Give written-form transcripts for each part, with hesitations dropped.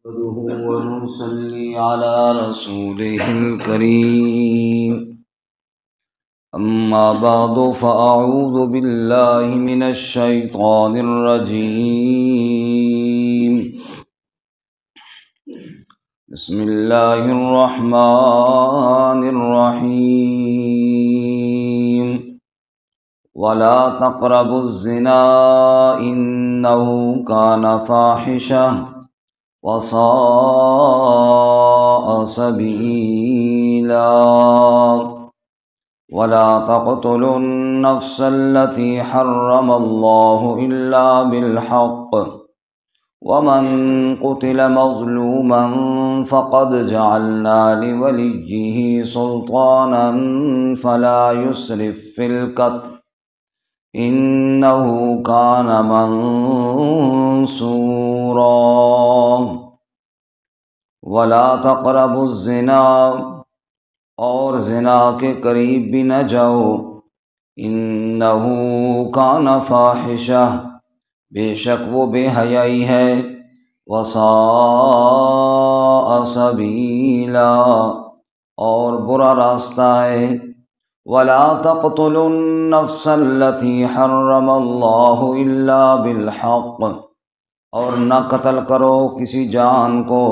نحمده ونصلي على رسوله الكريم. أما بعد فأعوذ بالله من الشيطان الرجيم. بسم الله الرحمن الرحيم. ولا تقربوا الزنا إنه كان فاحشة وساء سبيلا. ولا تقتلوا النفس التي حرم الله إلا بالحق ومن قتل مظلوما فقد جعلنا لوليه سلطانا فلا يسرف في القتل إنه كان منصورا. ولا تقربوا الزنا، اور زنا کے قریب بھی نہ جاؤ. انہ کان فاحشہ، بے شک وہ بے حیائی ہے. وساء سبیلا، اور برا راستہ ہے. ولا تقتلوا النفس التي حرم الله الا بالحق، اور نہ قتل کرو کسی جان کو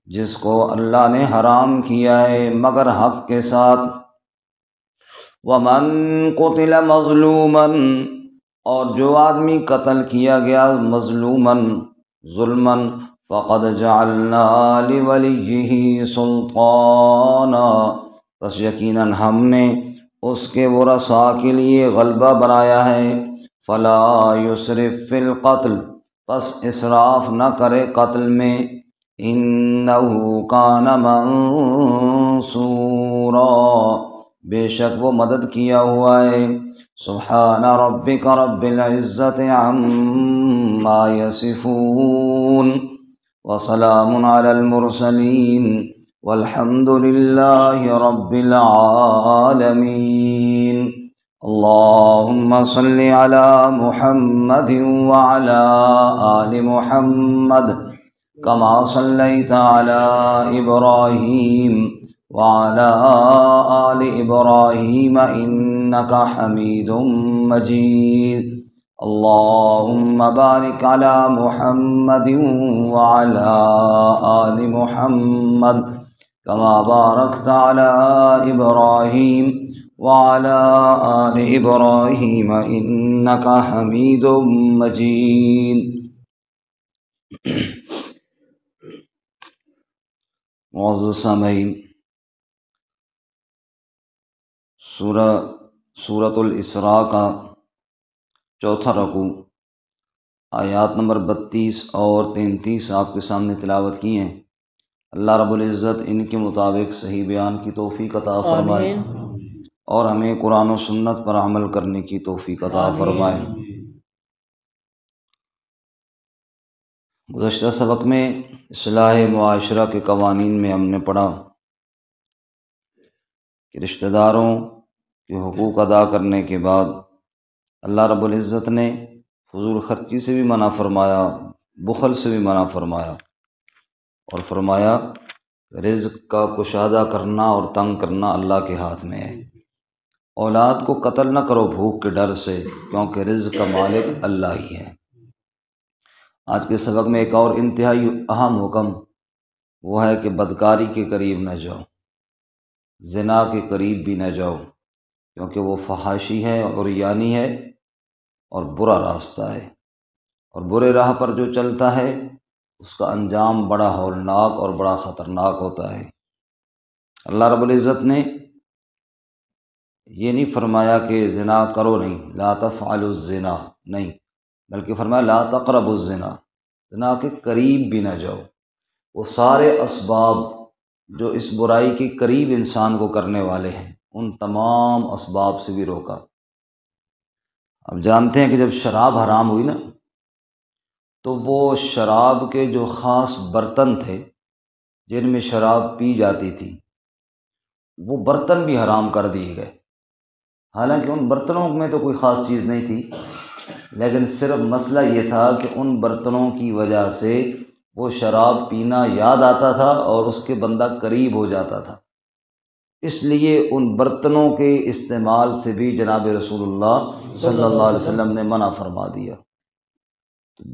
جس کو اللہ نے حرام کیا ہے مگر حق کے ساتھ. ومن قتل مظلوما، اور جو آدمی قتل کیا گیا مظلوما ظلما، فقد جعلنا لولیہ سلطانا، پس یقیناً ہم نے اس کے ورثاء کے لیے غلبہ بنایا ہے. فلا یسرف فی القتل، پس اسراف نہ کرے قتل میں. انہ کان منصورا، بے شک وہ مدد کیا ہوا ہے. سبحان ربک رب العزت عما یصفون وسلام علی المرسلین والحمد للہ رب العالمین. اللہم صل علی محمد وعلی آل محمد کما صلیت علی ابراہیم وعلی آل ابراہیم انک حمید مجید. اللہم بارک علی محمد وعلی آل محمد كما باركت على إبراهيم وعلى آل إبراهيم إنك حميد مجيد. معزز سامعین، سورۃ الاسراء کا چوتھا رکوع آیات نمبر 32 اور 33 آپ کے سامنے تلاوت کی ہیں. اللہ رب العزت ان کے مطابق صحیح بیان کی توفیق عطا فرمائے اور ہمیں قرآن و سنت پر عمل کرنے کی توفیق عطا فرمائے. گزشتہ سبق میں اصلاح معاشرہ کے قوانین میں ہم نے پڑھا کہ رشتہ داروں کے حقوق ادا کرنے کے بعد اللہ رب العزت نے فضول خرچی سے بھی منع فرمایا، بخل سے بھی منع فرمایا، اور فرمایا رزق کا کشادہ کرنا اور تنگ کرنا اللہ کے ہاتھ میں ہے. اولاد کو قتل نہ کرو بھوک کے ڈر سے، کیونکہ رزق کا مالک اللہ ہی ہے. آج کے سبق میں ایک اور انتہائی اہم حکم وہ ہے کہ بدکاری کے قریب نہ جاؤ، زنا کے قریب بھی نہ جاؤ، کیونکہ وہ فحاشی ہے اور یعنی ہے اور برا راستہ ہے، اور برے راہ پر جو چلتا ہے اس کا انجام بڑا ہولناک اور بڑا خطرناک ہوتا ہے. اللہ رب العزت نے یہ نہیں فرمایا کہ زنا کرو نہیں، لا تفعلوا الزنا، نہیں، بلکہ فرمایا لا تقربوا الزنا، زنا کے قریب بھی نہ جاؤ. وہ سارے اسباب جو اس برائی کے قریب انسان کو کرنے والے ہیں ان تمام اسباب سے بھی روکا. اب جانتے ہیں کہ جب شراب حرام ہوئی نا تو وہ شراب کے جو خاص برتن تھے جن میں شراب پی جاتی تھی وہ برتن بھی حرام کر دیے گئے. حالانکہ ان برتنوں میں تو کوئی خاص چیز نہیں تھی، لیکن صرف مسئلہ یہ تھا کہ ان برتنوں کی وجہ سے وہ شراب پینا یاد آتا تھا اور اس کے بندہ قریب ہو جاتا تھا، اس لیے ان برتنوں کے استعمال سے بھی جناب رسول اللہ صلی اللہ علیہ وسلم نے منع فرما دیا۔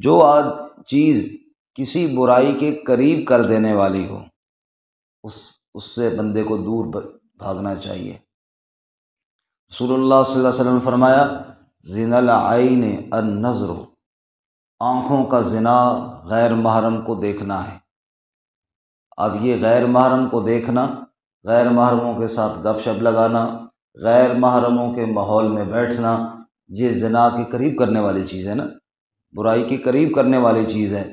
جو آج چیز کسی برائی کے قریب کر دینے والی ہو اس سے بندے کو دور بھاگنا چاہیے۔ رسول اللہ صلی اللہ علیہ وسلم نے فرمایا زنا العین النظر، آنکھوں کا زنا غیر محرم کو دیکھنا ہے۔ اب یہ غیر محرم کو دیکھنا، غیر محرموں کے ساتھ گپ شپ لگانا، غیر محرموں کے ماحول میں بیٹھنا، یہ زنا کے قریب کرنے والی چیز ہے نا، برائی کے قریب کرنے والی چیز ہے،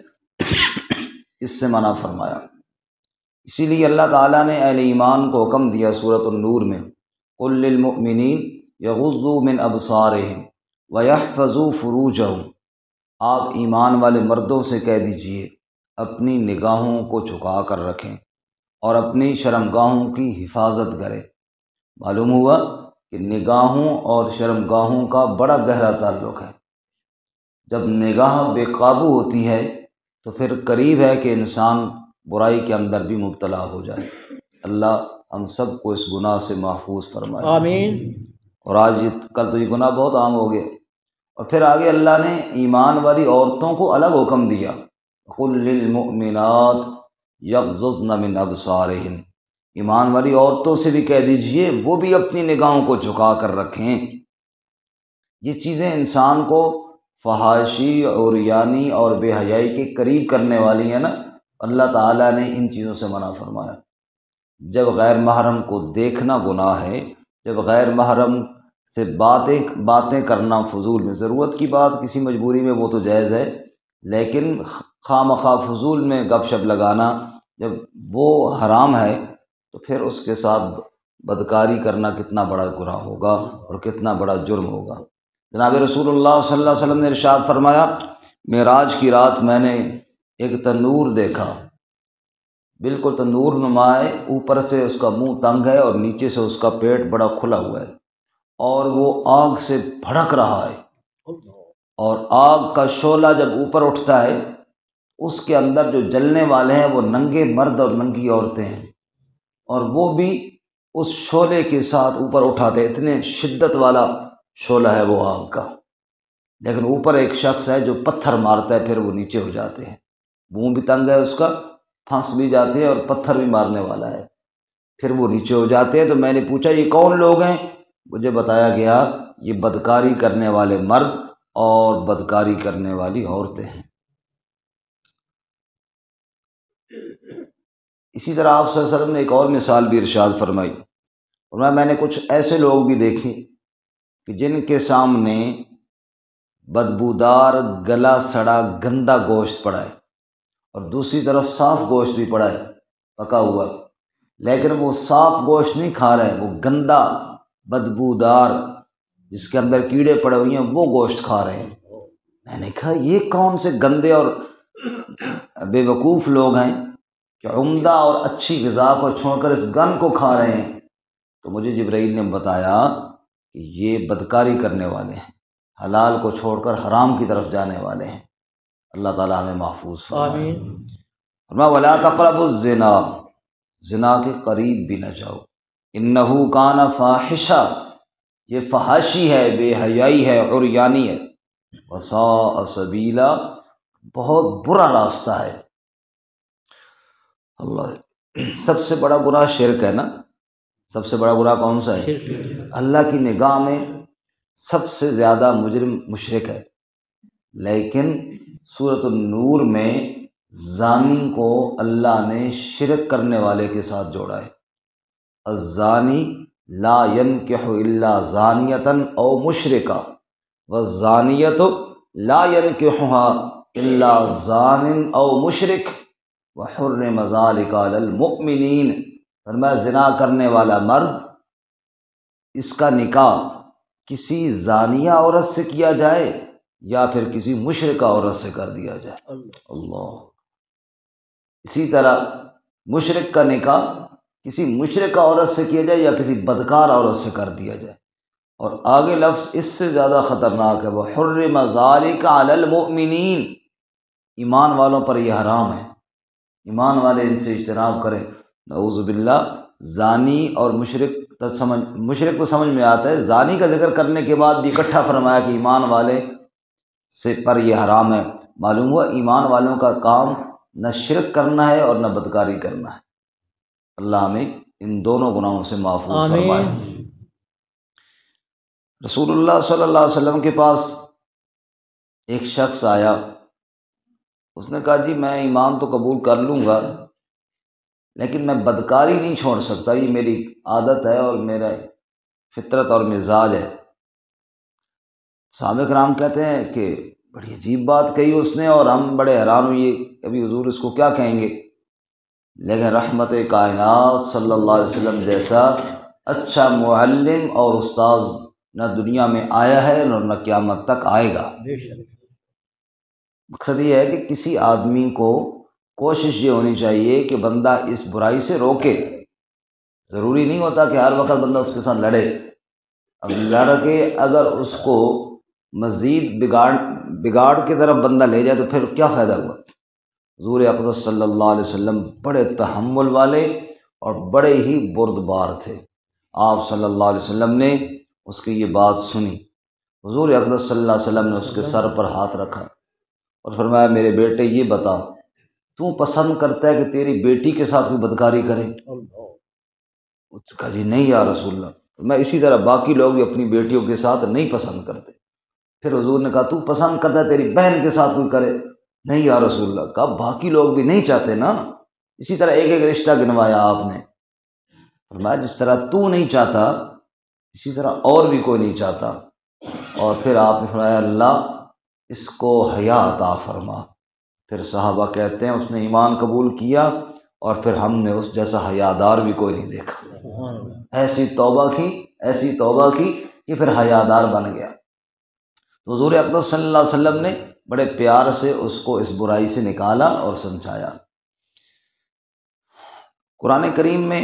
اس سے منع فرمایا۔ اسی لیے اللہ تعالیٰ نے اہل ایمان کو حکم دیا سورۃ النور میں، قل للمؤمنین یغضوا من ابصارہم ویحفظوا فروجہم، آپ ایمان والے مردوں سے کہہ دیجئے اپنی نگاہوں کو جھکا کر رکھیں اور اپنی شرمگاہوں کی حفاظت کریں۔ معلوم ہوا کہ نگاہوں اور شرمگاہوں کا بڑا گہرا تعلق ہے۔ جب نگاہ بے قابو ہوتی ہے تو پھر قریب ہے کہ انسان برائی کے اندر بھی مبتلا ہو جائے۔ اللہ ہم سب کو اس گناہ سے محفوظ فرمائے، آمین۔ اور آج کل تو یہ گناہ بہت عام ہو گئے۔ اور پھر آگے اللہ نے ایمان والی عورتوں کو الگ حکم دیا، قل للمؤمنات یغضضن من ابصارہن، ایمان والی عورتوں سے بھی کہہ دیجئے وہ بھی اپنی نگاہوں کو جھکا کر رکھیں۔ یہ چیزیں انسان کو فحاشی اور یعنی اور بے حیائی کے قریب کرنے والی ہیں نا، اللہ تعالیٰ نے ان چیزوں سے منع فرمایا۔ جب غیر محرم کو دیکھنا گناہ ہے، جب غیر محرم سے باتیں کرنا فضول میں، ضرورت کی بات کسی مجبوری میں وہ تو جائز ہے، لیکن خواہ مخواہ فضول میں گپ شپ لگانا جب وہ حرام ہے تو پھر اس کے ساتھ بدکاری کرنا کتنا بڑا گناہ ہوگا اور کتنا بڑا جرم ہوگا۔ جناب رسول اللہ صلی اللہ علیہ وسلم نے ارشاد فرمایا، معراج کی رات میں نے ایک تنور دیکھا، بالکل تندور نما ہے، اوپر سے اس کا منہ تنگ ہے اور نیچے سے اس کا پیٹ بڑا کھلا ہوا ہے، اور وہ آگ سے بھڑک رہا ہے، اور آگ کا شعلہ جب اوپر اٹھتا ہے اس کے اندر جو جلنے والے ہیں وہ ننگے مرد اور ننگی عورتیں ہیں، اور وہ بھی اس شعلے کے ساتھ اوپر اٹھاتے، اتنے شدت والا شعلہ ہے وہ آگ کا، لیکن اوپر ایک شخص ہے جو پتھر مارتا ہے، پھر وہ نیچے ہو جاتے ہیں، منہ بھی تنگ ہے اس کا، پھنس بھی جاتے ہیں اور پتھر بھی مارنے والا ہے، پھر وہ نیچے ہو جاتے ہیں۔ تو میں نے پوچھا یہ کون لوگ ہیں؟ مجھے بتایا گیا یہ بدکاری کرنے والے مرد اور بدکاری کرنے والی عورتیں ہیں۔ اسی طرح آپ صلی اللہ علیہ وسلم نے ایک اور مثال بھی ارشاد فرمائی، اور میں نے کچھ ایسے لوگ بھی دیکھے کہ جن کے سامنے بدبودار گلا سڑا گندا گوشت پڑا ہے اور دوسری طرف صاف گوشت بھی پڑا ہے پکا ہوا، لیکن وہ صاف گوشت نہیں کھا رہے، وہ گندا بدبودار جس کے اندر کیڑے پڑے ہوئے ہیں وہ گوشت کھا رہے ہیں۔ میں نے کہا یہ کون سے گندے اور بے وقوف لوگ ہیں کہ عمدہ اور اچھی غذا کو چھوڑ کر اس گند کو کھا رہے ہیں؟ تو مجھے جبرائیل نے بتایا کہ یہ بدکاری کرنے والے ہیں، حلال کو چھوڑ کر حرام کی طرف جانے والے ہیں۔ اللہ تعالیٰ ہمیں محفوظ فرمائے۔ آمین۔ فرمایا ولا تقربوا الزنا، زنا کے قریب بھی نہ جاؤ، انہ کان فاحشہ، یہ فحاشی ہے، بے حیائی ہے، عریانی ہے، وساء سبیلا، بہت برا راستہ ہے۔ اللہ، سب سے بڑا گناہ شرک ہے نا، سب سے بڑا گناہ کون سا ہے؟ اللہ کی نگاہ میں سب سے زیادہ مجرم مشرک ہے، لیکن سورۃ النور میں زانی کو اللہ نے شرک کرنے والے کے ساتھ جوڑا ہے۔ الزانی لا ينکح الا زانیۃ او مشرکہ والزانیۃ لا ينکحها الا زان او مشرک وحرم ذلک علی المؤمنین۔ فرمایا زنا کرنے والا مرد، اس کا نکاح کسی زانیہ عورت سے کیا جائے یا پھر کسی مشرکہ عورت سے کر دیا جائے۔ اللہ، اسی طرح مشرک کا نکاح کسی مشرکہ عورت سے کیا جائے یا کسی بدکار عورت سے کر دیا جائے، اور آگے لفظ اس سے زیادہ خطرناک ہے، وحرم ذلک علی المؤمنین، ایمان والوں پر یہ حرام ہے۔ ایمان والے ان سے اجتناب کریں۔ نعوذ باللہ، زانی اور مشرک مشرک کو سمجھ میں آتا ہے، زانی کا ذکر کرنے کے بعد بھی اکٹھا فرمایا کہ ایمان والے سے پر یہ حرام ہے۔ معلوم ہوا ایمان والوں کا کام نہ شرک کرنا ہے اور نہ بدکاری کرنا ہے۔ اللہ ہمیں ان دونوں گناہوں سے محفوظ فرمائے۔ رسول اللہ صلی اللہ علیہ وسلم کے پاس ایک شخص آیا، اس نے کہا جی میں ایمان تو قبول کر لوں گا لیکن میں بدکاری نہیں چھوڑ سکتا، یہ میری عادت ہے اور میرا فطرت اور مزاج ہے۔ صحابہ کرام کہتے ہیں کہ بڑی عجیب بات کہی اس نے، اور ہم بڑے حیران ہوئے ابھی حضور اس کو کیا کہیں گے، لیکن رحمت کائنات صلی اللہ علیہ وسلم جیسا اچھا معلم اور استاد نہ دنیا میں آیا ہے اور نہ قیامت تک آئے گا۔ مقصد یہ ہے کہ کسی آدمی کو کوشش یہ ہونی چاہیے کہ بندہ اس برائی سے روکے۔ ضروری نہیں ہوتا کہ ہر وقت بندہ اس کے ساتھ لڑے، اب لڑ کے اگر اس کو مزید بگاڑ کی طرف بندہ لے جائے تو پھر کیا فائدہ ہوا۔ حضور اقدس صلی اللہ علیہ وسلم بڑے تحمل والے اور بڑے ہی بردبار تھے۔ آپ صلی اللہ علیہ وسلم نے اس کی یہ بات سنی، حضور اقدس صلی اللہ علیہ وسلم نے اس کے سر پر ہاتھ رکھا اور فرمایا میرے بیٹے یہ بتا تو پسند کرتا ہے کہ تیری بیٹی کے ساتھ کوئی بدکاری کرے؟ اس نے کہا جی نہیں یا رسول اللہ، میں اسی طرح باقی لوگ بھی اپنی بیٹیوں کے ساتھ نہیں پسند کرتے۔ پھر حضور نے کہا تو پسند کرتا ہے تیری بہن کے ساتھ کوئی کرے؟ نہیں یا رسول اللہ۔ کہا باقی لوگ بھی نہیں چاہتے نا، اسی طرح ایک ایک رشتہ گنوایا آپ نے۔ فرمایا جس طرح تو نہیں چاہتا اسی طرح اور بھی کوئی نہیں چاہتا۔ اور پھر آپ نے فرمایا اللہ اس کو حیا عطا فرما۔ پھر صحابہ کہتے ہیں اس نے ایمان قبول کیا اور پھر ہم نے اس جیسا حیادار بھی کوئی نہیں دیکھا۔ ایسی توبہ کی کہ پھر حیادار بن گیا۔ تو حضور اقدس صلی اللہ علیہ وسلم نے بڑے پیار سے اس کو اس برائی سے نکالا اور سمجھایا۔ قرآن کریم میں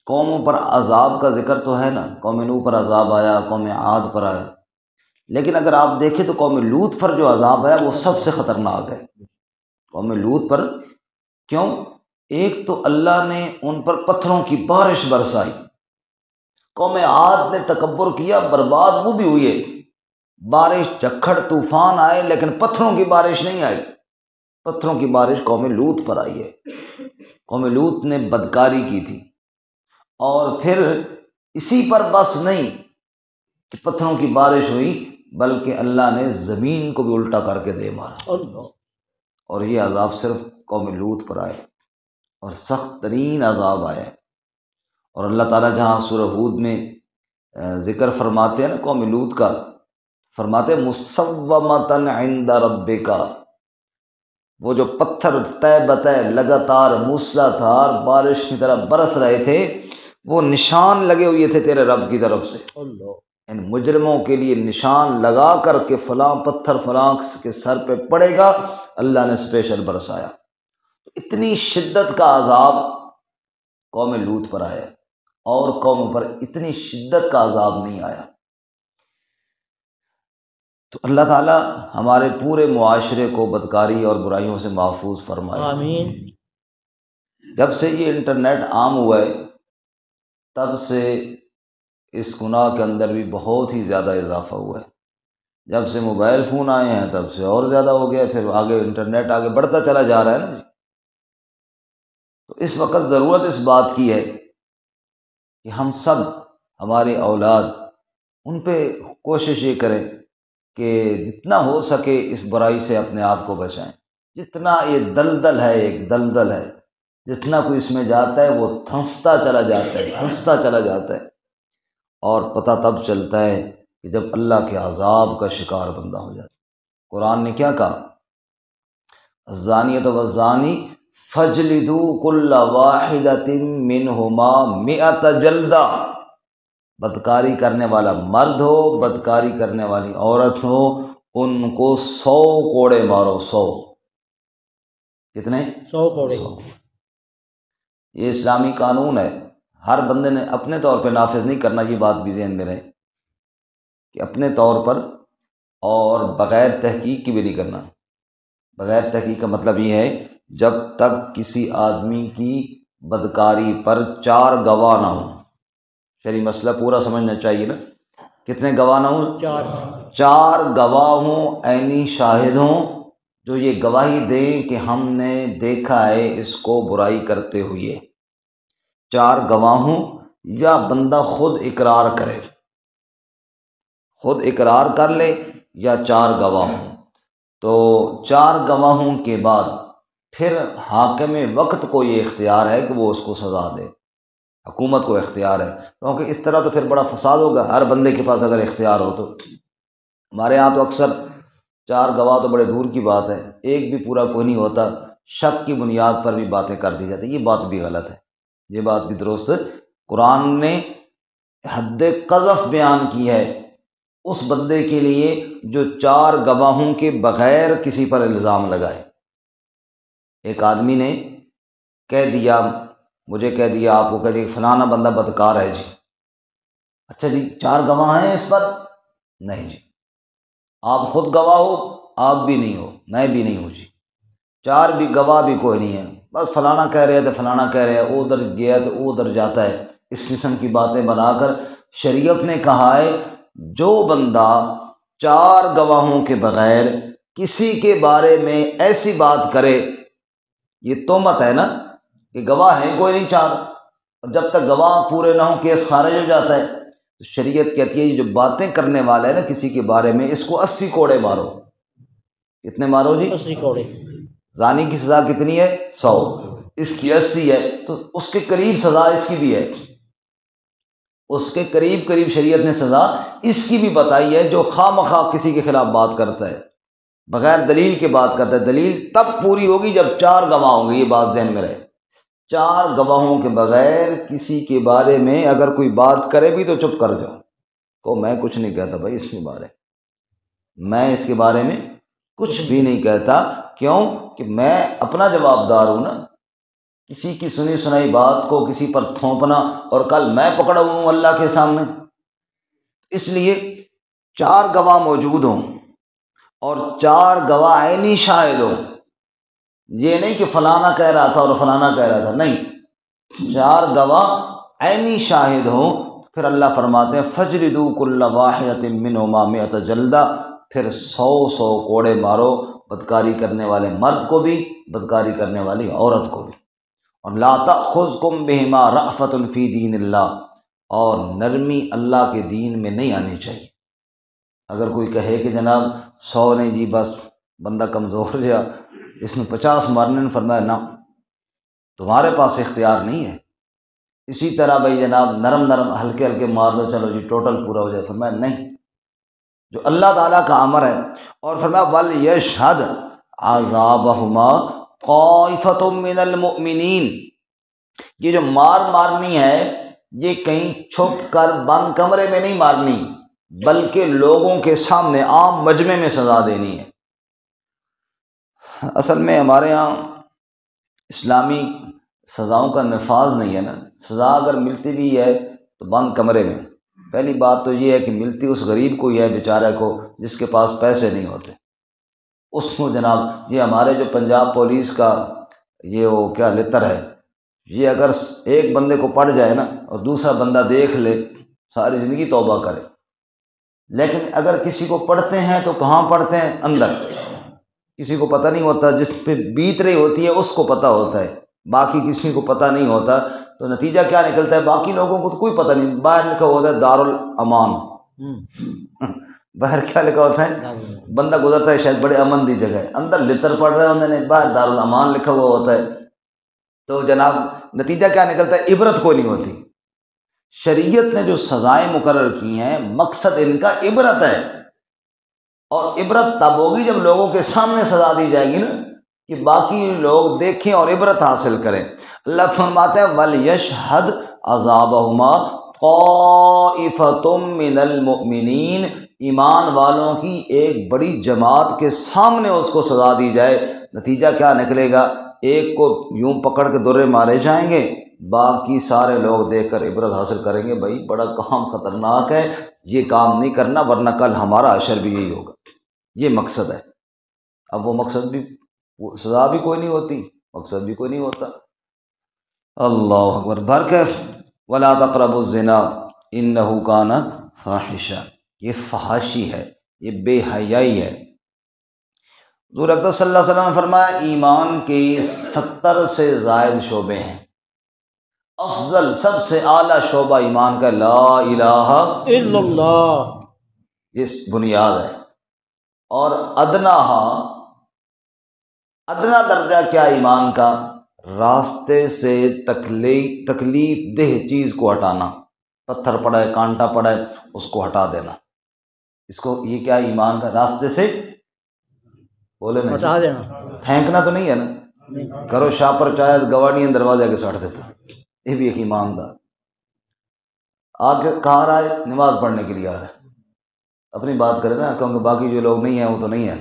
قوموں پر عذاب کا ذکر تو ہے نا، قوم نوح پر عذاب آیا، قوم عاد پر آیا، لیکن اگر آپ دیکھیں تو قوم لوط پر جو عذاب آیا وہ سب سے خطرناک ہے۔ قوم لوط پر کیوں؟ ایک تو اللہ نے ان پر پتھروں کی بارش برسائی، قوم عاد نے تکبر کیا، برباد وہ بھی ہوئی ہے، بارش جھکڑ طوفان آئے لیکن پتھروں کی بارش نہیں آئی۔ پتھروں کی بارش قوم لوط پر آئی ہے۔ قوم لوط نے بدکاری کی تھی، اور پھر اسی پر بس نہیں کہ پتھروں کی بارش ہوئی بلکہ اللہ نے زمین کو بھی الٹا کر کے دے مارا، اور یہ عذاب صرف قوم لوط پر آئے اور سخت ترین عذاب آئے۔ اور اللہ تعالیٰ جہاں سورہ ہود میں ذکر فرماتے ہیں نا قوم لوط کا، فرماتے مصومۃ عند ربک، وہ جو پتھر طے بطے لگاتار موسلادھار بارش کی طرح برس رہے تھے وہ نشان لگے ہوئے تھے تیرے رب کی طرف سے، ان مجرموں کے لیے نشان لگا کر کے فلاں پتھر فلاں کے سر پہ پڑے گا، اللہ نے اسپیشل برسایا۔ اتنی شدت کا عذاب قوم لوط پر آیا اور قوم پر اتنی شدت کا عذاب نہیں آیا۔ تو اللہ تعالی ہمارے پورے معاشرے کو بدکاری اور برائیوں سے محفوظ فرمائے، آمین۔ جب سے یہ انٹرنیٹ عام ہوا ہے تب سے اس گناہ کے اندر بھی بہت ہی زیادہ اضافہ ہوا ہے۔ جب سے موبائل فون آئے ہیں تب سے اور زیادہ ہو گیا، پھر آگے انٹرنیٹ آگے بڑھتا چلا جا رہا ہے نا۔ تو اس وقت ضرورت اس بات کی ہے کہ ہم سب، ہماری اولاد، ان پہ کوشش یہ کریں کہ جتنا ہو سکے اس برائی سے اپنے آپ کو بچائیں۔ جتنا یہ دلدل ہے، ایک دلدل ہے، جتنا کوئی اس میں جاتا ہے وہ دھنستا چلا جاتا ہے، اور پتہ تب چلتا ہے کہ جب اللہ کے عذاب کا شکار بندہ ہو جاتا ہے۔ قرآن نے کیا کہا؟ الزانیۃ والزانی فاجلدوا کل واحدۃ منہما مئۃ جلدہ، بدکاری کرنے والا مرد ہو، بدکاری کرنے والی عورت ہو، ان کو 100 کوڑے مارو۔ 100 کتنے؟ 100 کوڑے۔ یہ اسلامی قانون ہے، ہر بندے نے اپنے طور پہ نافذ نہیں کرنا، یہ بات بھی ذہن میں رہے کہ اپنے طور پر اور بغیر تحقیق کی بھی نہیں کرنا۔ بغیر تحقیق کا مطلب یہ ہے جب تک کسی آدمی کی بدکاری پر 4 گواہ نہ ہوں۔ شرعی مسئلہ پورا سمجھنا چاہیے نا، کتنے گواہ نہ ہوں؟ 4 گواہ ہوں، عینی شاہد ہوں، جو یہ گواہی دیں کہ ہم نے دیکھا ہے اس کو برائی کرتے ہوئے۔ 4 گواہ ہوں یا بندہ خود اقرار کرے، خود اقرار کر لے یا 4 گواہ ہوں۔ تو 4 گواہوں کے بعد پھر حاکم وقت کو یہ اختیار ہے کہ وہ اس کو سزا دے، حکومت کو اختیار ہے، کیونکہ اس طرح تو پھر بڑا فساد ہوگا ہر بندے کے پاس اگر اختیار ہو تو۔ ہمارے ہاں تو اکثر 4 گواہ تو بڑے دور کی بات ہے، ایک بھی پورا کوئی نہیں ہوتا، شک کی بنیاد پر بھی باتیں کر دی جاتی، یہ بات بھی غلط ہے، یہ بات بھی درست ہے۔ قرآن نے حد قذف بیان کی ہے اس بندے کے لیے جو 4 گواہوں کے بغیر کسی پر الزام لگائے۔ ایک آدمی نے کہہ دیا، مجھے کہہ دیا، آپ کو کہہ دیا فلانا بندہ بدکار ہے جی، اچھا جی 4 گواہ ہیں اس پر؟ نہیں جی، آپ خود گواہ ہو، آپ بھی نہیں ہو، میں بھی نہیں ہوں جی، 4 بھی گواہ بھی کوئی نہیں ہے، بس فلانا کہہ رہے تو فلانا کہہ رہے ہیں، وہ ادھر گیا تو وہ ادھر جاتا ہے، اس قسم کی باتیں بنا کر شریعت نے کہا ہے جو بندہ 4 گواہوں کے بغیر کسی کے بارے میں ایسی بات کرے، یہ تہمت ہے نا کہ گواہ ہیں کوئی نہیں 4، اور جب تک گواہ پورے نہ ہوں کیس خارج ہو جاتا ہے۔ تو شریعت کہتی ہے یہ جو باتیں کرنے والا ہے نا کسی کے بارے میں، اس کو 80 کوڑے مارو۔ کتنے مارو جی؟ 80 کوڑے۔ زانی کی سزا کتنی ہے؟ 100، اس کی 80 ہے، تو اس کے قریب سزا اس کی بھی ہے، اس کے قریب قریب شریعت نے سزا اس کی بھی بتائی ہے جو خواہ مخواہ کسی کے خلاف بات کرتا ہے، بغیر دلیل کے بات کرتا ہے۔ دلیل تب پوری ہوگی جب 4 گواہ ہوں گے، یہ بات ذہن میں رہے۔ 4 گواہوں کے بغیر کسی کے بارے میں اگر کوئی بات کرے بھی تو چپ کر جاؤ، کو میں کچھ نہیں کہتا بھائی اس کے بارے میں اس کے بارے میں کچھ بھی نہیں کہتا، کیوں کہ میں اپنا جواب دار ہوں نا، کسی کی سنی سنائی بات کو کسی پر تھوپنا اور کل میں پکڑا ہوں اللہ کے سامنے، اس لیے 4 گواہ موجود ہوں اور 4 گواہ عینی شاہد ہوں، یہ نہیں کہ فلانا کہہ رہا تھا اور فلانا کہہ رہا تھا، نہیں، 4 گواہ عینی شاہد ہوں، پھر اللہ فرماتے ہیں فَاجْلِدُوا كُلَّ وَاحِدَةٍ مِّنْهُمَا 100 جلدہ، پھر 100 کوڑے مارو بدکاری کرنے والے مرد کو بھی، بدکاری کرنے والی عورت کو بھی۔ اور لا تأخذکم بہما رأفۃ فی دین اللہ، اور نرمی اللہ کے دین میں نہیں آنی چاہیے۔ اگر کوئی کہے کہ جناب 100 نہیں جی، بس بندہ کمزور گیا، اس میں 50 مارنے نے، فرمایا نہ، تمہارے پاس اختیار نہیں ہے۔ اسی طرح بھائی جناب نرم نرم ہلکے ہلکے مار دو، چلو جی ٹوٹل پورا ہو جائے، فرمایا نہیں، جو اللہ تعالیٰ کا امر ہے۔ اور فرمایا وَلْيَشْهَدْ عَذَابَهُمَا طَائِفَةٌ مِّنَ الْمُؤْمِنِينَ، یہ جو مارنی ہے یہ کہیں چھپ کر بند کمرے میں نہیں مارنی، بلکہ لوگوں کے سامنے عام مجمع میں سزا دینی ہے۔ اصل میں ہمارے ہاں اسلامی سزاؤں کا نفاذ نہیں ہے نا، سزا اگر ملتی بھی ہے تو بند کمرے میں۔ پہلی بات تو یہ ہے کہ ملتی اس غریب کو ہی ہے بیچارے کو جس کے پاس پیسے نہیں ہوتے، اس کو جناب یہ ہمارے جو پنجاب پولیس کا یہ وہ کیا لتر ہے، یہ اگر ایک بندے کو پڑ جائے نا اور دوسرا بندہ دیکھ لے ساری زندگی توبہ کرے، لیکن اگر کسی کو پڑھتے ہیں تو کہاں پڑھتے ہیں؟ اندر، کسی کو پتہ نہیں ہوتا، جس پہ بیت رہی ہوتی ہے اس کو پتہ ہوتا ہے، باقی کسی کو پتہ نہیں ہوتا، تو نتیجہ کیا نکلتا ہے؟ باقی لوگوں کو تو کوئی پتہ نہیں، باہر لکھا ہوتا ہے دارالامان، باہر کیا لکھا ہوتا ہے؟ بندہ گزرتا ہے شاید بڑے امن دی جگہ ہے، اندر لتر پڑھ رہے ہیں انہوں نے، باہر دارالامان لکھا ہوا ہوتا ہے، تو جناب نتیجہ کیا نکلتا ہے؟ عبرت کوئی نہیں ہوتی۔ شریعت نے جو سزائیں مقرر کی ہیں مقصد ان کا عبرت ہے، اور عبرت تب ہوگی جب لوگوں کے سامنے سزا دی جائے گی نا، کہ باقی لوگ دیکھیں اور عبرت حاصل کریں۔ اللہ فرماتے ہیں وَلْيَشْهَدْ عَذَابَهُمَا طَائِفَةٌ مِّنَ الْمُؤْمِنِينَ، ایمان والوں کی ایک بڑی جماعت کے سامنے اس کو سزا دی جائے، نتیجہ کیا نکلے گا؟ ایک کو یوں پکڑ کے درے مارے جائیں گے، باقی سارے لوگ دیکھ کر عبرت حاصل کریں گے، بھائی بڑا کام خطرناک ہے، یہ کام نہیں کرنا ورنہ کل ہمارا حشر بھی یہی ہوگا، یہ مقصد ہے۔ اب وہ مقصد بھی، وہ سزا بھی کوئی نہیں ہوتی، مقصد بھی کوئی نہیں ہوتا۔ اللہ اکبر۔ برکف ولا تقربوا الزنا انہ کان فاحشہ، یہ فحاشی ہے، یہ بے حیائی ہے۔ حضور اکرم صلی اللہ علیہ وسلم نے فرمایا ایمان کے 70 سے زائد شعبے ہیں، افضل سب سے اعلیٰ شعبہ ایمان کا لا الہ الا اللہ، یہ بنیاد ہے۔ اور ادنا درجہ کیا ایمان کا؟ راستے سے تکلیف دہ چیز کو ہٹانا، پتھر پڑا ہے، کانٹا پڑا ہے، اس کو ہٹا دینا، اس کو یہ کیا ایمان کا؟ راستے سے بولے نہیں، ہٹا دینا، پھینکنا تو نہیں ہے نا، کرو شاہ پر چاہے گواڑی دروازے کے ساڑھ دیتا، یہ بھی ایک ایماندار آگے کہاں رہا ہے؟ نماز پڑھنے کے لیے آ رہا ہے، اپنی بات کرے نا، کیونکہ باقی جو لوگ نہیں ہیں وہ تو نہیں ہیں۔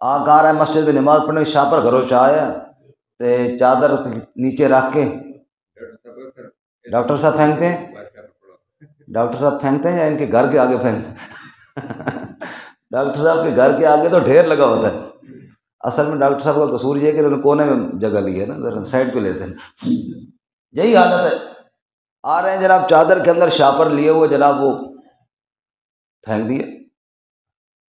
کہاں رہا ہے؟ مسجد میں نماز پڑھنے کی، شاہ پر گھروں چاہے تے چادر نیچے رکھ کے ڈاکٹر صاحب پھینکتے ہیں، ڈاکٹر صاحب پھینکتے ہیں یا ان کے گھر کے آگے پھینکتے ہیں؟ ڈاکٹر صاحب کے گھر کے آگے تو ڈھیر لگا ہوتا ہے، اصل میں ڈاکٹر صاحب کا قصور یہ ہے کہ انہوں نے کونے میں جگہ لی ہے نا، ذرا سائڈ پہ لیتے ہیں، یہی حالت ہے۔ آ رہے ہیں جناب چادر کے اندر شاپر لیے ہوئے، جناب وہ پھینک دیے۔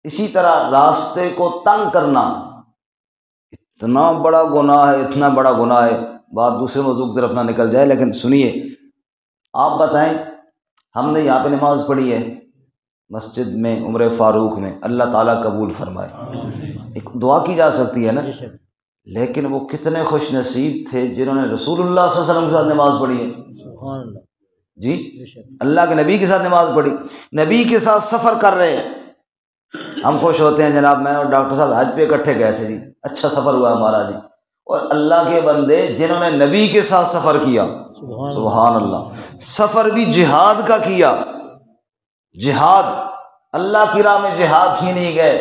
اسی طرح راستے کو تنگ کرنا اتنا بڑا گناہ ہے، اتنا بڑا گناہ ہے، بات دوسرے موضوع کی طرف نہ نکل جائے، لیکن سنیے، آپ بتائیں ہم نے یہاں پہ نماز پڑھی ہے مسجد میں عمر فاروق میں، اللہ تعالیٰ قبول فرمائے، ایک دعا کی جا سکتی ہے نا، لیکن وہ کتنے خوش نصیب تھے جنہوں نے رسول اللہ صلی اللہ علیہ وسلم کے ساتھ نماز پڑھی ہے، سبحان اللہ، جی اللہ کے نبی کے ساتھ نماز پڑھی، نبی کے ساتھ سفر کر رہے ہیں۔ ہم خوش ہوتے ہیں جناب، میں اور ڈاکٹر صاحب حج پہ اکٹھے گئے تھے جی، اچھا سفر ہوا ہمارا جی، اور اللہ کے بندے جنہوں نے نبی کے ساتھ سفر کیا، سبحان اللہ، سفر بھی جہاد کا کیا، جہاد اللہ کی راہ میں جہاد ہی نہیں گئے،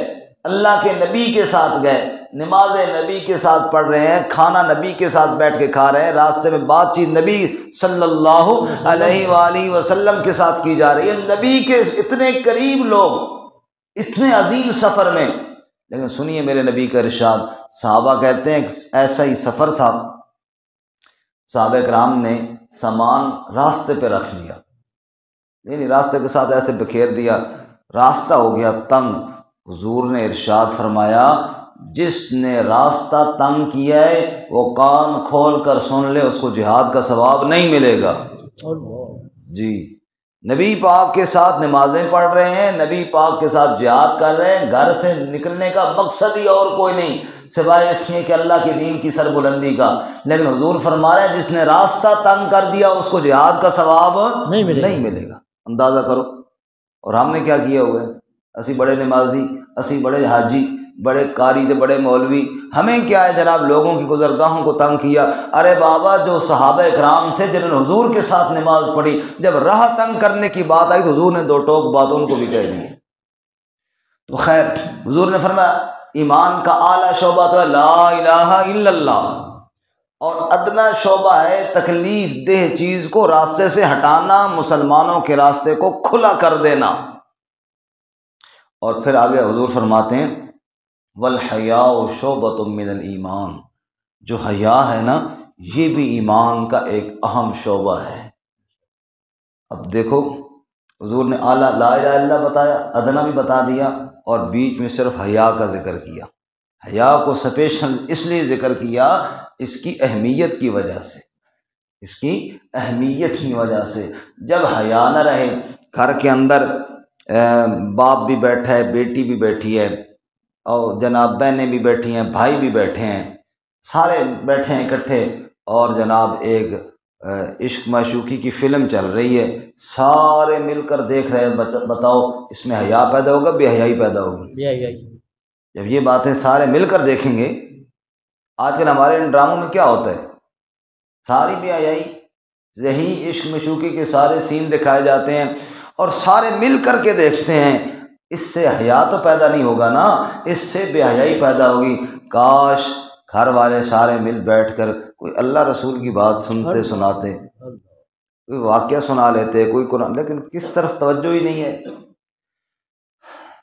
اللہ کے نبی کے ساتھ گئے، نماز نبی کے ساتھ پڑھ رہے ہیں، کھانا نبی کے ساتھ بیٹھ کے کھا رہے ہیں، راستے میں بات چیت نبی صلی اللہ علیہ وآلہ وسلم کے ساتھ کی جا رہی ہے، نبی کے اتنے قریب لوگ اتنے عظیم سفر میں۔ لیکن سنیے میرے نبی کا ارشاد، صحابہ کہتے ہیں ایسا ہی سفر تھا، صحابہ کرام نے سامان راستے پہ رکھ لیا، نہیں راستے کے ساتھ ایسے بکھیر دیا، راستہ ہو گیا تنگ، حضور نے ارشاد فرمایا جس نے راستہ تنگ کیا ہے وہ کان کھول کر سن لے، اس کو جہاد کا ثواب نہیں ملے گا۔ جی نبی پاک کے ساتھ نمازیں پڑھ رہے ہیں، نبی پاک کے ساتھ جہاد کر رہے ہیں، گھر سے نکلنے کا مقصد ہی اور کوئی نہیں سوائے اس کے کہ اللہ کے دین کی سربلندی کا، لیکن حضور فرما رہے ہیں جس نے راستہ تنگ کر دیا اس کو جہاد کا ثواب نہیں ملے گا۔ اندازہ کرو، اور ہم نے کیا کیا ہوا ہے؟ اسی بڑے نمازی، اسی بڑے حاجی، بڑے قاری تے بڑے مولوی، ہمیں کیا ہے جناب لوگوں کی گزرگاہوں کو تنگ کیا۔ ارے بابا جو صحابہ اکرام تھے جنہوں نے حضور کے ساتھ نماز پڑھی، جب راہ تنگ کرنے کی بات آئی تو حضور نے دو ٹوک باتوں کو بھی کہہ دی۔ تو خیر حضور نے فرمایا ایمان کا اعلیٰ شعبہ تو ہے لا الہ الا اللہ، اور ادنا شعبہ ہے تکلیف دہ چیز کو راستے سے ہٹانا، مسلمانوں کے راستے کو کھلا کر دینا۔ اور پھر آگے حضور فرماتے ہیں والحیاء شعبۃ من الایمان، جو حیا ہے نا یہ بھی ایمان کا ایک اہم شعبہ ہے۔ اب دیکھو حضور نے اعلیٰ لا الہ الا اللہ بتایا، ادنا بھی بتا دیا، اور بیچ میں صرف حیا کا ذکر کیا۔ حیا کو سپیشل اس لیے ذکر کیا اس کی اہمیت کی وجہ سے، اس کی اہمیت کی وجہ سے۔ جب حیا نہ رہے، گھر کے اندر باپ بھی بیٹھا ہے، بیٹی بھی بیٹھی ہے، اور جناب بہنیں بھی بیٹھی ہیں، بھائی بھی بیٹھے ہیں، سارے بیٹھے ہیں اکٹھے، اور جناب ایک عشق معشوقی کی فلم چل رہی ہے، سارے مل کر دیکھ رہے ہیں، بتاؤ اس میں حیا پیدا ہوگا بے حیائی پیدا ہوگی؟ جب یہ باتیں سارے مل کر دیکھیں گے، آج کل ہمارے ان ڈراموں میں کیا ہوتا ہے، ساری بے حیائی، یہی عشق معشوقی کے سارے سین دکھائے جاتے ہیں، اور سارے مل کر کے دیکھتے ہیں، اس سے حیا تو پیدا نہیں ہوگا نا، اس سے بے حیائی پیدا ہوگی۔ کاش گھر والے سارے مل بیٹھ کر کوئی اللہ رسول کی بات سنتے سناتے، کوئی واقعہ سنا لیتے، کوئی قرآن، لیکن کس طرف توجہ ہی نہیں ہے۔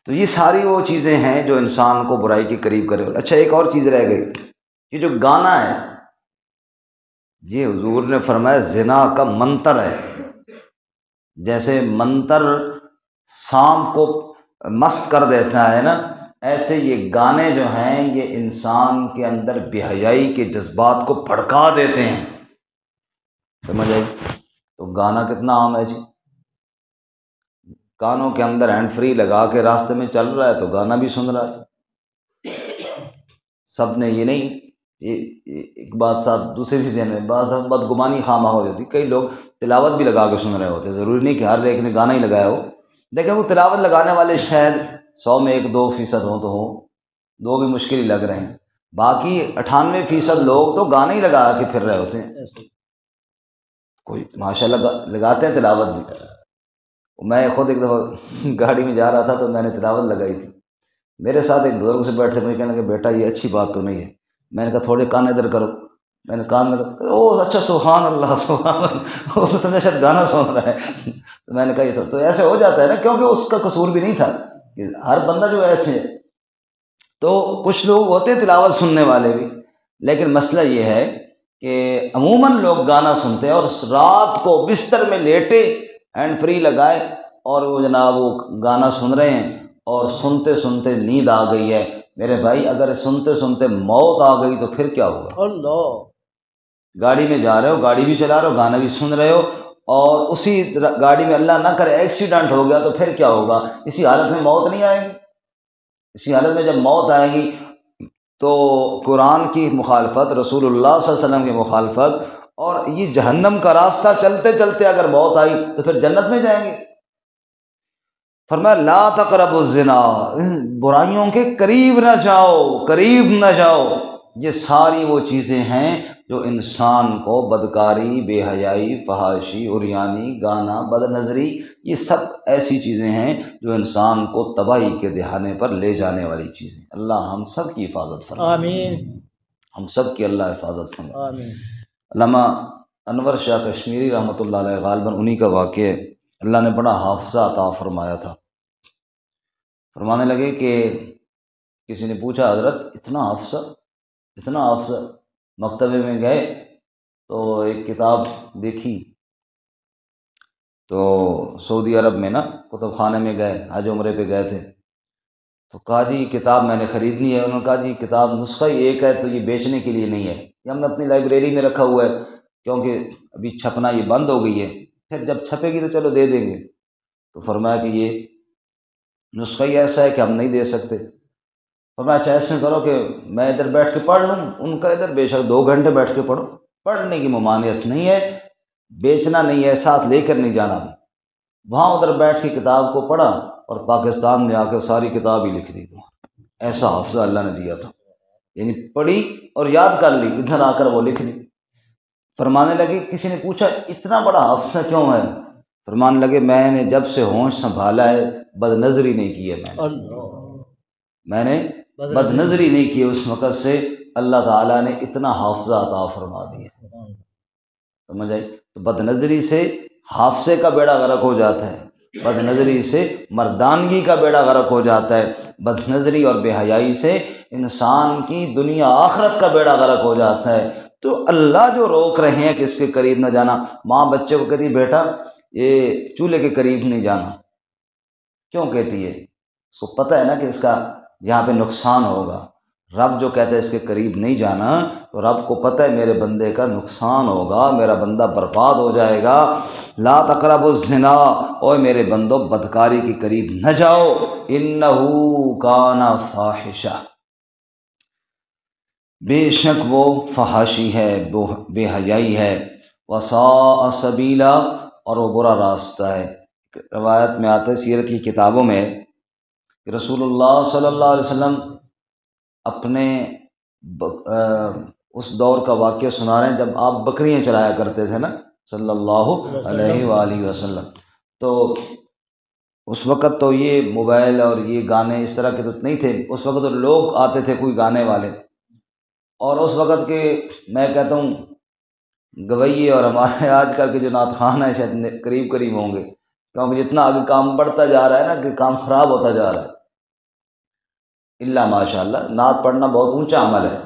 تو یہ ساری وہ چیزیں ہیں جو انسان کو برائی کے قریب کرے۔ اچھا ایک اور چیز رہ گئی، یہ جو گانا ہے یہ حضور نے فرمایا زنا کا منتر ہے، جیسے منتر سانپ کو مست کر دیتا ہے نا، ایسے یہ گانے جو ہیں یہ انسان کے اندر بے حیائی کے جذبات کو بھڑکا دیتے ہیں، سمجھ آئی؟ تو گانا کتنا عام ہے جی، کانوں کے اندر ہینڈ فری لگا کے راستے میں چل رہا ہے تو گانا بھی سن رہا ہے، سب نے یہ نہیں، ایک بات صاحب دوسری بھی ذہن میں بعض بدگمانی خواہ ہو جاتی، کئی لوگ تلاوت بھی لگا کے سن رہے ہوتے، ضروری نہیں کہ ہر ایک نے گانا ہی لگایا ہو، لیکن وہ تلاوت لگانے والے شاید 100 میں 1-2% ہوں تو ہوں، 2 بھی مشکل ہی لگ رہے ہیں، باقی 98% لوگ تو گانے ہی لگا کے پھر رہے ہوتے ہیں، کوئی ماشاء اللہ لگاتے ہیں تلاوت بھی۔ میں خود ایک دفعہ گاڑی میں جا رہا تھا تو میں نے تلاوت لگائی تھی، میرے ساتھ ایک بزرگ سے بیٹھے، مجھے کہنے لگے بیٹا یہ اچھی بات تو نہیں ہے، میں نے کہا تھوڑے کان ادھر کرو، میں نے کان میں او اچھا سبحان اللہ سبحان اللہ، وہ سمجھا شاید گانا سن رہا ہے، تو میں نے کہا یہ تو ایسے ہو جاتا ہے نا، کیونکہ اس کا قصور بھی نہیں تھا کہ ہر بندہ جو ایسے ہے، تو کچھ لوگ ہوتے ہیں تلاوت سننے والے بھی، لیکن مسئلہ یہ ہے کہ عموماً لوگ گانا سنتے ہیں اور رات کو بستر میں لیٹے ہینڈ فری لگائے اور وہ جناب وہ گانا سن رہے ہیں اور سنتے سنتے نیند آ گئی ہے، میرے بھائی اگر سنتے سنتے موت آ گئی تو پھر کیا ہوگا؟ اللہ، گاڑی میں جا رہے ہو، گاڑی بھی چلا رہے ہو، گانا بھی سن رہے ہو، اور اسی گاڑی میں اللہ نہ کرے ایکسیڈنٹ ہو گیا تو پھر کیا ہوگا؟ اسی حالت میں موت نہیں آئے گی؟ اسی حالت میں جب موت آئے گی تو قرآن کی مخالفت، رسول اللہ صلی اللہ علیہ وسلم کی مخالفت، اور یہ جہنم کا راستہ چلتے چلتے اگر موت آئی تو پھر جنت میں جائیں گے؟ فرمایا لا تقربوا الزنا، برائیوں کے قریب نہ جاؤ، قریب نہ جاؤ۔ یہ ساری وہ چیزیں ہیں جو انسان کو بدکاری، بے حیائی، فحاشی، عریانی، گانا، بد نظری، یہ سب ایسی چیزیں ہیں جو انسان کو تباہی کے دہانے پر لے جانے والی چیزیں۔ اللہ ہم سب کی حفاظت فرمائے، آمین، ہم سب کی اللہ حفاظت فرمائے۔ آمین، علامہ انور شاہ کشمیری رحمۃ اللہ علیہ غالباً انہی کا واقعہ ہے، اللہ نے بڑا حافظہ عطا فرمایا تھا۔ فرمانے لگے کہ کسی نے پوچھا حضرت اتنا حافظہ، اتنا حافظہ؟ مکتبے میں گئے تو ایک کتاب دیکھی، تو سعودی عرب میں نا کتب خانے میں گئے، حج عمرے پہ گئے تھے، تو کہا جی یہ کتاب میں نے خریدنی ہے، انہوں نے کہا جی کتاب نسخہ ہی ایک ہے تو یہ بیچنے کے لیے نہیں ہے، یہ ہم نے اپنی لائبریری میں رکھا ہوا ہے، کیونکہ ابھی چھپنا یہ بند ہو گئی ہے، پھر جب چھپے گی تو چلو دے دیں گے۔ تو فرمایا کہ یہ نسخہ ہی ایسا ہے کہ ہم نہیں دے سکتے۔ فرمایا اچھا ایسے کرو کہ میں ادھر بیٹھ کے پڑھ لوں، ان کا ادھر بے شک 2 گھنٹے بیٹھ کے پڑھو، پڑھنے کی ممانعت نہیں ہے، بیچنا نہیں ہے، ساتھ لے کر نہیں جانا۔ وہاں ادھر بیٹھ کے کتاب کو پڑھا اور پاکستان میں آ کے ساری کتاب ہی لکھ دی، ایسا حافظہ اللہ نے دیا تھا، یعنی پڑھی اور یاد کر لی، ادھر آ کر وہ لکھ لی۔ فرمانے لگے کسی نے پوچھا اتنا بڑا حافظہ کیوں ہے؟ فرمانے لگے میں نے جب سے ہوش سنبھالا ہے بد نظری نہیں کی ہے، میں نے بد نظری نہیں کی، اس وقت سے اللہ تعالیٰ نے اتنا حافظہ عطا فرما دیا، سمجھ آئی؟ تو بد نظری سے حافظے کا بیڑا غرق ہو جاتا ہے، بد نظری سے مردانگی کا بیڑا غرق ہو جاتا ہے، بد نظری اور بے حیائی سے انسان کی دنیا آخرت کا بیڑا غرق ہو جاتا ہے۔ تو اللہ جو روک رہے ہیں کہ اس کے قریب نہ جانا، ماں بچے کو کہتی بیٹا یہ چولہے کے قریب نہیں جانا، کیوں کہتی ہے؟ اس کو پتہ ہے نا کہ اس کا یہاں پہ نقصان ہوگا۔ رب جو کہتا ہے اس کے قریب نہیں جانا، تو رب کو پتہ ہے میرے بندے کا نقصان ہوگا، میرا بندہ برباد ہو جائے گا۔ لا تقربوا الزنا، اوے میرے بندو بدکاری کے قریب نہ جاؤ، انہو کان فاحشہ، بے شک وہ فحاشی ہے، بے حیائی ہے، وساء سبیلا، اور وہ برا راستہ ہے۔ روایت میں آتا ہے سیرت کی کتابوں میں کہ رسول اللہ صلی اللہ علیہ وسلم اپنے اس دور کا واقعہ سنا رہے ہیں جب آپ بکریاں چرایا کرتے تھے نا صلی اللہ علیہ وآلہ وسلم، تو اس وقت تو یہ موبائل اور یہ گانے اس طرح کے تو نہیں تھے، اس وقت تو لوگ آتے تھے کوئی گانے والے، اور اس وقت کے میں کہتا ہوں گویے اور ہمارے آج کل کے جو نعت خوان ہیں شاید قریب قریب ہوں گے، کیونکہ جتنا آگے کام بڑھتا جا رہا ہے نا کہ کام خراب ہوتا جا رہا ہے۔ اللہ ماشاء اللہ نعت پڑھنا بہت اونچا عمل ہے،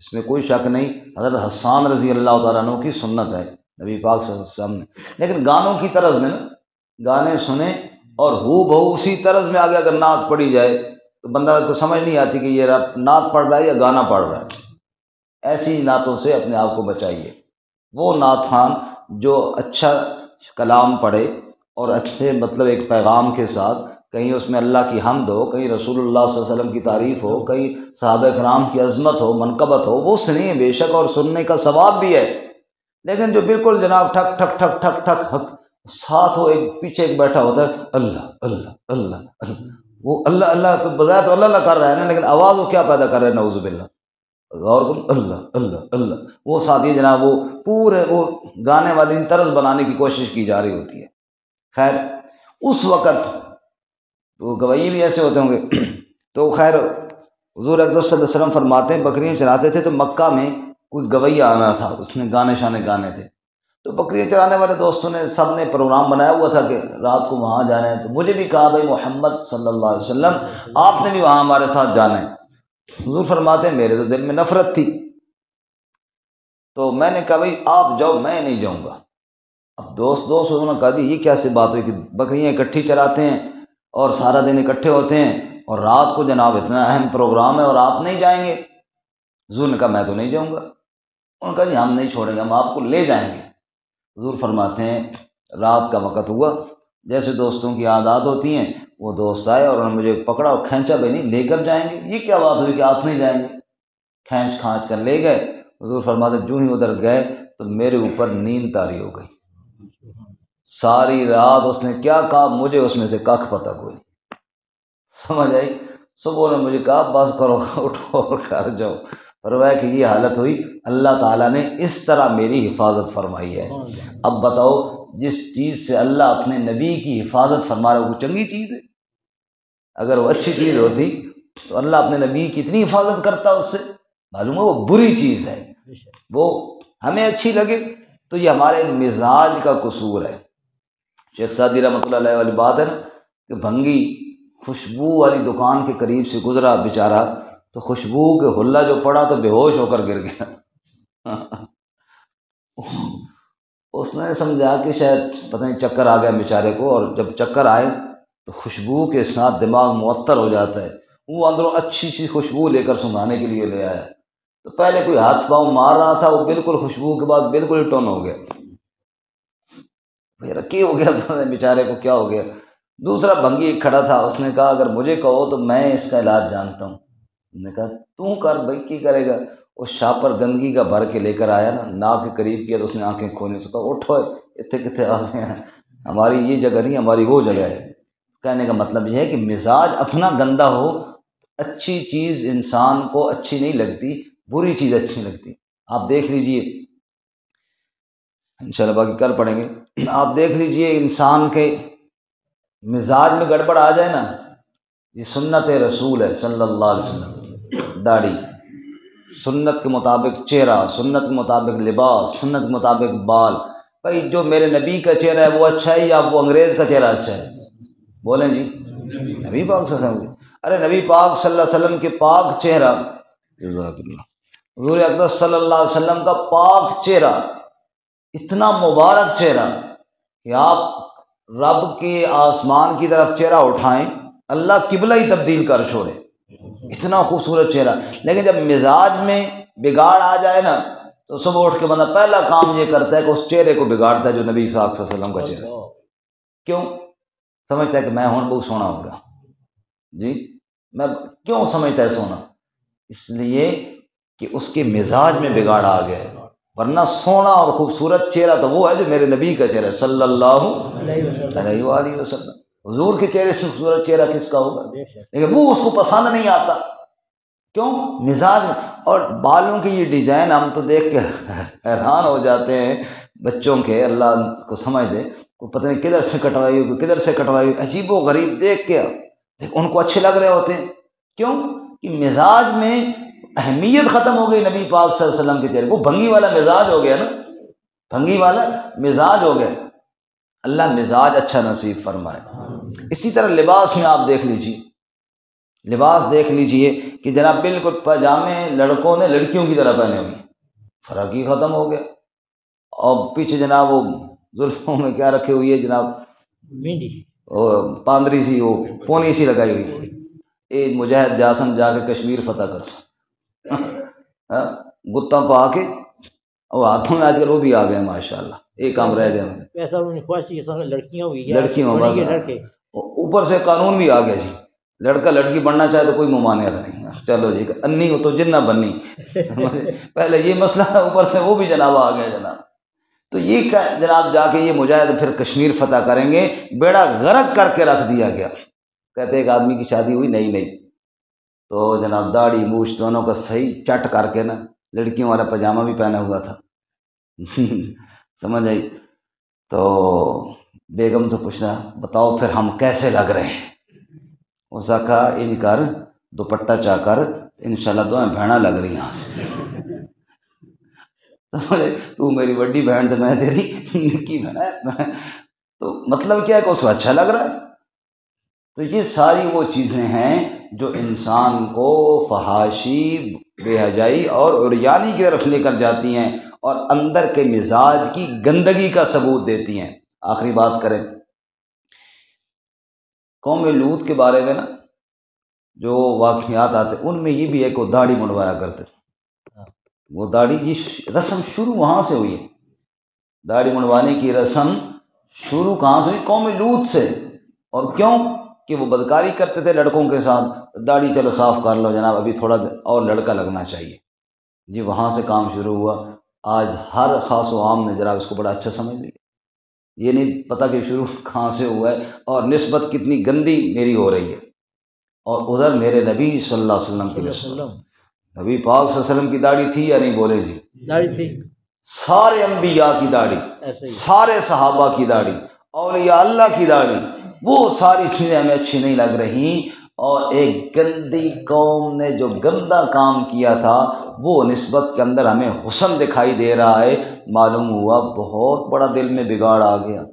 اس میں کوئی شک نہیں، حضرت حسان رضی اللہ تعالیٰ عنہ کی سنت ہے نبی پاک صلی اللہ علیہ وسلم نے، لیکن گانوں کی طرز میں نا، گانے سنیں اور ہو بہو اسی طرز میں آگے اگر نعت پڑھی جائے تو بندہ کو سمجھ نہیں آتی کہ یہ نعت پڑھ رہا ہے یا گانا پڑھ رہا ہے۔ ایسی نعتوں سے اپنے آپ کو بچائیے۔ وہ نعت خوان جو اچھا کلام پڑھے اور اچھے مطلب ایک پیغام کے ساتھ، کہیں اس میں اللہ کی حمد ہو، کہیں رسول اللہ صلی اللہ علیہ وسلم کی تعریف ہو، کہیں صحابہ کرام کی عظمت ہو، منقبت ہو، وہ سنیے بے شک، اور سننے کا ثواب بھی ہے۔ لیکن جو بالکل جناب ٹھک ٹھک ٹھک ٹھک ٹھک ساتھ ہو، ایک پیچھے ایک بیٹھا ہوتا ہے اللہ اللہ اللہ اللہ، وہ اللہ اللہ تو بظاہر تو اللہ اللہ کر رہا ہے نا، لیکن آواز وہ کیا پیدا کر رہا ہے، نعوذ باللہ، غور کرو، اللہ اللہ اللہ، وہ ساتھی جناب وہ پورے وہ گانے والی طرز بنانے کی کوشش کی جا رہی ہوتی ہے۔ خیر اس وقت تو گوئی بھی ایسے ہوتے ہوں گے، تو خیر حضور اکرم صلی اللہ علیہ وسلم فرماتے ہیں بکریاں چراتے تھے تو مکہ میں کوئی گویا آنا تھا، اس نے گانے شانے گانے تھے، تو بکریاں چرانے والے دوستوں نے سب نے پروگرام بنایا ہوا تھا کہ رات کو وہاں جانا ہے، تو مجھے بھی کہا بھائی محمد صلی اللہ علیہ وسلم آپ نے بھی وہاں ہمارے ساتھ جانا ہے۔ حضور فرماتے ہیں میرے تو دل میں نفرت تھی، تو میں نے کہا بھائی آپ جاؤ میں نہیں جاؤں گا۔ اب دوست انہوں نے کہا جی یہ کیسی بات ہوئی کہ بکریاں اکٹھی چراتے ہیں اور سارا دن اکٹھے ہوتے ہیں اور رات کو جناب اتنا اہم پروگرام ہے اور آپ نہیں جائیں گے؟ حضور نے کہا میں تو نہیں جاؤں گا۔ انہوں نے کہا جی ہم نہیں چھوڑیں گے، ہم آپ کو لے جائیں گے۔ حضور فرماتے ہیں رات کا وقت ہوا، جیسے دوستوں کی عادات ہوتی ہیں، وہ دوست آئے اور انہوں نے مجھے پکڑا اور کھینچا، بھائی نہیں لے کر جائیں گے؟ یہ کیا بات ہوئی کہ آپ نہیں جائیں گے؟ کھینچ کھانچ کر لے گئے۔ حضور فرماتے ہیں جو ہی ادھر گئے تو میرے اوپر نیند طاری ہو گئی، ساری رات اس نے کیا کہا مجھے اس میں سے کخ پتہ کوئی نہیں سمجھ آئی۔ صبح نے مجھے کہا بس کرو اٹھو اور گھر جاؤ، فرمایا کہ یہ حالت ہوئی، اللہ تعالیٰ نے اس طرح میری حفاظت فرمائی ہے۔ اب بتاؤ جس چیز سے اللہ اپنے نبی کی حفاظت فرما رہا ہے وہ چنگی چیز ہے؟ اگر وہ اچھی چیز ہوتی تو اللہ اپنے نبی کی اتنی حفاظت کرتا اس سے؟ معلوم ہے وہ بری چیز ہے، وہ ہمیں اچھی لگے تو یہ ہمارے مزاج کا قصور ہے۔ شیخ سعدی رحمۃ اللہ علیہ والی بات ہے نا کہ بھنگی خوشبو والی دکان کے قریب سے گزرا بیچارہ، تو خوشبو کے حلہ جو پڑا تو بے ہوش ہو کر گر گیا۔ اس نے سمجھا کہ شاید پتہ نہیں چکر آ گیا بیچارے کو، اور جب چکر آئے تو خوشبو کے ساتھ دماغ معطر ہو جاتا ہے، وہ اندروں اچھی سی خوشبو لے کر سنگھانے کے لیے لے آیا، تو پہلے کوئی ہاتھ پاؤں مار رہا تھا، وہ بالکل خوشبو کے بعد بالکل ٹون ہو گیا، رکی ہو گیا بیچارے کو، کیا ہو گیا؟ دوسرا بھنگی کھڑا تھا، اس نے کہا اگر مجھے کہو تو میں اس کا علاج جانتا ہوں۔ میں نے کہا تو کر بھائی، کی کرے گا؟ وہ شاپر گندگی کا بھر کے لے کر آیا نا، ناک کے قریب کیا تو اس نے آنکھیں کھولنے سے کہا اٹھو اتنے کتنے آ گئے ہیں، ہماری یہ جگہ نہیں ہماری وہ جگہ ہے۔ کہنے کا مطلب یہ ہے کہ مزاج اپنا گندا ہو، اچھی چیز انسان کو اچھی نہیں لگتی، بری چیز اچھی لگتی۔ آپ دیکھ لیجئے انشاءاللہ باقی کل پڑھیں گے، آپ دیکھ لیجئے انسان کے مزاج میں گڑبڑ آ جائے نا، یہ سنت رسول ہے صلی اللہ علیہ وسلم، داڑھی سنت کے مطابق، چہرہ سنت کے مطابق، لباس سنت کے مطابق، بال، بھائی جو میرے نبی کا چہرہ ہے وہ اچھا ہے یا وہ انگریز کا چہرہ اچھا ہے؟ بولیں جی، نبی پاک صلی اللہ علیہ وسلم، ارے نبی پاک صلی اللہ علیہ وسلم کے پاک چہرہ، حضور اکرم صلی اللہ علیہ وسلم کا پاک چہرہ، اتنا مبارک چہرہ کہ آپ رب کے آسمان کی طرف چہرہ اٹھائیں اللہ قبلہ ہی تبدیل کر چھوڑے، اتنا خوبصورت چہرہ۔ لیکن جب مزاج میں بگاڑ آ جائے نا تو صبح اٹھ کے بندہ پہلا کام یہ کرتا ہے کہ اس چہرے کو بگاڑتا ہے جو نبی صلی اللہ علیہ وسلم کا چہرہ۔ کیوں؟ سمجھتا ہے کہ میں ہوں بہت سونا ہوگا، جی میں کیوں سمجھتا ہے سونا؟ اس لیے کہ اس کے مزاج میں بگاڑ آ گیا ہے، ورنہ سونا اور خوبصورت چہرہ تو وہ ہے جو میرے نبی کا چہرہ صلی اللہ علیہ وآلہ وسلم۔ حضور کے چہرے سے خوبصورت چہرہ کس کا ہوگا؟ لیکن وہ اس کو پسند نہیں آتا، کیوں؟ مزاج میں۔ اور بالوں کی یہ ڈیزائن ہم تو دیکھ کے حیران ہو جاتے ہیں، بچوں کے اللہ کو سمجھ دے، کو پتہ نہیں کدھر سے کٹوائی ہوئی کدھر سے کٹوائی ہوئی، عجیب و غریب دیکھ کے ان کو اچھے لگ رہے ہوتے ہیں، کیوں کہ مزاج میں اہمیت ختم ہو گئی نبی پاک صلی اللہ علیہ وسلم کے چہرے، وہ بھنگی والا مزاج ہو گیا نا، بھنگی والا مزاج ہو گیا۔ اللہ مزاج اچھا نصیب فرمائے۔ اسی طرح لباس میں آپ دیکھ لیجیے، لباس دیکھ لیجئے کہ جناب بالکل پاجامے لڑکوں نے لڑکیوں کی طرح پہنے ہوئے، فرق ہی ختم ہو گیا۔ اور پیچھے جناب وہ زلفوں میں کیا رکھے ہوئی ہے جناب، مہندی، اور پاندری سی وہ پونی سی لگائی ہوئی، ایک مجاہد جاسن جا کے کشمیر فتح کر گتا پا کے، اور ہاتھوں میں آج کل وہ بھی آ گئے ماشاءاللہ، ایک کام رہ گیا ایسا انہیں خواہش کے سامنے لڑکیاں ہوئی ہیں، لڑکیوں بڑی کے بس، لڑکے، اوپر سے قانون بھی آ گیا جی، لڑکا لڑکی بننا چاہے تو کوئی ممانعت نہیں، چلو جی انی ہو تو جنہ بنی پہلے یہ مسئلہ تھا، اوپر سے وہ بھی جناب آ گیا جناب۔ تو یہ جناب جا کے یہ مجاہد پھر کشمیر فتح کریں گے، بیڑا غرق کر کے رکھ دیا گیا۔ کہتے ایک آدمی کی شادی ہوئی نہیں تو جناب داڑھی موچھ دونوں کا صحیح چٹ کر کے نا، لڑکیوں والا پاجامہ بھی پہنا ہوا تھا سمجھ آئی؟ تو بیگم سے پوچھنا بتاؤ پھر ہم کیسے لگ رہے ہیں؟ اس نے کہا ان کر دوپٹہ چا کر انشاءاللہ دو بہنا لگ رہی ہیں تو میری بڑی بہن تو میں تیری نکی بہن ہے، تو مطلب کیا ہے کہ اس کو اچھا لگ رہا ہے۔ تو یہ ساری وہ چیزیں ہیں جو انسان کو فحاشی، بے حیائی اور عریانی کی طرف لے کر جاتی ہیں اور اندر کے مزاج کی گندگی کا ثبوت دیتی ہیں۔ آخری بات کریں قوم لوط کے بارے میں نا، جو واقعات آتے ان میں یہ بھی ہے کہ وہ داڑھی منڈوایا کرتے تھے۔ وہ داڑھی کی رسم شروع وہاں سے ہوئی ہے، داڑھی منڈوانے کی رسم شروع کہاں سے ہوئی؟ قوم لوط سے۔ اور کیوں کہ وہ بدکاری کرتے تھے لڑکوں کے ساتھ، داڑھی چلو صاف کر لو جناب، ابھی تھوڑا اور لڑکا لگنا چاہیے جی، وہاں سے کام شروع ہوا۔ آج ہر خاص و عام نے جناب اس کو بڑا اچھا سمجھ لیا، یہ نہیں پتہ کہ شروع کہاں سے ہوا ہے اور نسبت کتنی گندی میری ہو رہی ہے۔ اور ادھر میرے نبی صلی اللہ علیہ وسلم کی نسبت، نبی پاک صلی اللہ علیہ وسلم کی داڑھی تھی یا نہیں بولے جی؟ داڑھی تھی، سارے انبیاء کی داڑھی، ایسے ہی، سارے صحابہ کی داڑھی، اولیاء اللہ کی داڑھی، وہ ساری چیزیں ہمیں اچھی نہیں لگ رہی۔ اور ایک گندی قوم نے جو گندا کام کیا تھا وہ نسبت کے اندر ہمیں حسن دکھائی دے رہا ہے، معلوم ہوا بہت بڑا دل میں بگاڑ آ گیا،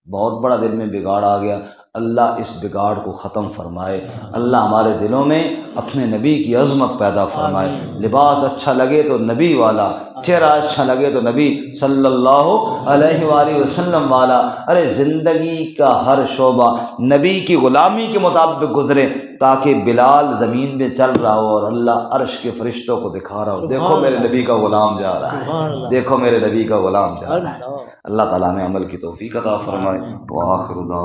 بہت بڑا دل میں بگاڑ آ گیا۔ اللہ اس بگاڑ کو ختم فرمائے، اللہ ہمارے دلوں میں اپنے نبی کی عظمت پیدا فرمائے۔ لباس اچھا لگے تو نبی والا، چہرہ اچھا لگے تو نبی صلی اللہ علیہ وآلہ وسلم والا، ارے زندگی کا ہر شعبہ نبی کی غلامی کے مطابق گزرے، تاکہ بلال زمین میں چل رہا ہو اور اللہ عرش کے فرشتوں کو دکھا رہا ہو، دیکھو میرے نبی کا غلام جا رہا ہے، دیکھو میرے نبی کا غلام جا رہا ہے۔ اللہ تعالیٰ نے عمل کی توفیق عطا فرمائے۔ وآخر دعوانا